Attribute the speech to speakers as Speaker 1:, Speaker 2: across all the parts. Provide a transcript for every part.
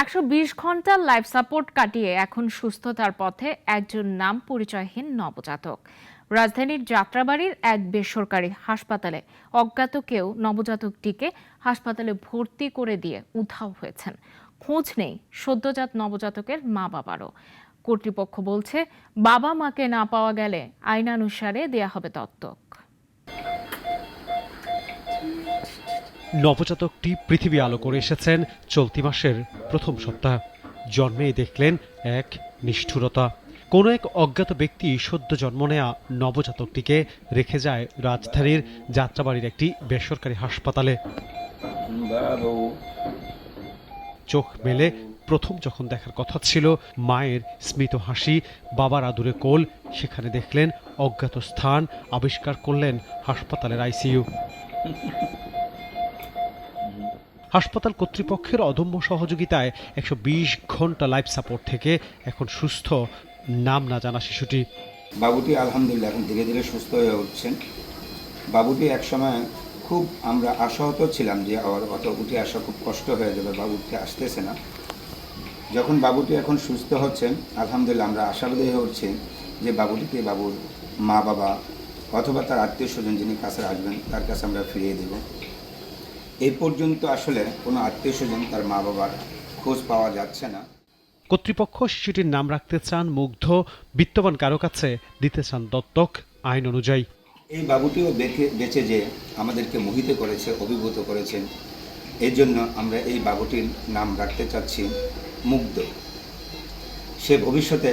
Speaker 1: ১২০ ঘন্টা life support কাটিয়ে এখন সুস্থতার পথে একজন নাম পরিচয়হীন নবজাতক। রাজধানীর যাত্রাবাড়ির এক বেসরকারি হাসপাতালে অজ্ঞাত কেউ নবজাতকটিকে হাসপাতালে ভর্তি করে দিয়ে উধাও হয়েছেন। খোঁজ নেই সদ্যজাত নবজাতকের মা বাবারও। কর্তৃপক্ষ বলছে, বাবা মাকে না পাওয়া গেলে আইনানুসারে দেয়া হবে দত্তক।
Speaker 2: নবজাতকটি পৃথিবী আলো করে এসেছেন চলতি মাসের প্রথম সপ্তাহ। জন্মেই দেখলেন এক নিষ্ঠুরতা। কোনো এক অজ্ঞাত ব্যক্তি সদ্য জন্ম নেয়া নবজাতকটিকে রেখে যায় রাজধানীর যাত্রাবাড়ির একটি বেসরকারি হাসপাতালে। চোখ মেলে প্রথম যখন দেখার কথা ছিল মায়ের স্মিত হাসি, বাবার আদুরে কোল, সেখানে দেখলেন অজ্ঞাত স্থান। আবিষ্কার করলেন হাসপাতালের আইসিইউ। হাসপাতাল কর্তৃপক্ষের অদম্য সহযোগিতায় ১২০ ঘন্টা লাইফ সাপোর্ট থেকে এখন সুস্থ নাম না জানা শিশুটি।
Speaker 3: বাবুটি আলহামদুলিল্লাহ এখন ধীরে ধীরে সুস্থ হয়ে উঠছেন। বাবুটি একসময় খুব আমরা আশাহত ছিলাম যে অত উঠে আসা খুব কষ্ট হয়ে যাবে, বাবু উঠে আসতেছে না। যখন বাবুটি এখন সুস্থ হচ্ছেন আলহামদুলিল্লাহ আমরা আশাবাদী হয়ে উঠছি যে বাবুটিকে বাবুর মা বাবা অথবা তার আত্মীয় স্বজন যিনি কাছে আসবেন তার কাছে আমরা ফিরিয়ে দেব। এই পর্যন্ত আসলে কোনো আত্মীয় স্বজন তার মা বাবার খোঁজ পাওয়া যাচ্ছে না।
Speaker 2: কর্তৃপক্ষ শিশুটির নাম রাখতে চান মুগ্ধ, বিত্তবান কারো কাছে দিতে চান দত্তক আইন অনুযায়ী।
Speaker 3: এই বাবুটিও বেঁচে যে আমাদেরকে মোহিত করেছে, অভিভূত করেছেন, এই জন্য আমরা এই বাবুটির নাম রাখতে চাচ্ছি মুগ্ধ। সে ভবিষ্যতে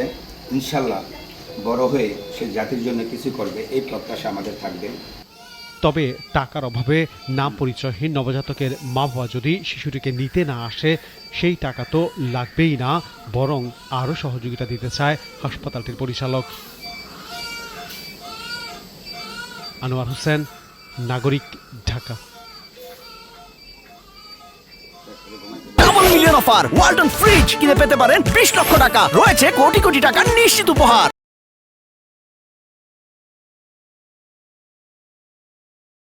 Speaker 3: ইনশাল্লাহ বড় হয়ে সে জাতির জন্য কিছু করবে, এই প্রত্যাশা আমাদের থাকবে।
Speaker 2: তবে টাকার অভাবে নাম পরিচয়হীন নবজাতকের মা বাবা যদি শিশুটিকে নিতে না আসে, সেই টাকা তো লাগবেই না, বরং আরও সহযোগিতা দিতে চায় হাসপাতালটির পরিচালক। আনোয়ার হোসেন, নাগরিক, Dhaka.
Speaker 4: Double million offer Walton fridge কিনে পেতে পারেন 20 লক্ষ টাকা, রয়েছে কোটি কোটি টাকার নিশ্চিত উপহার।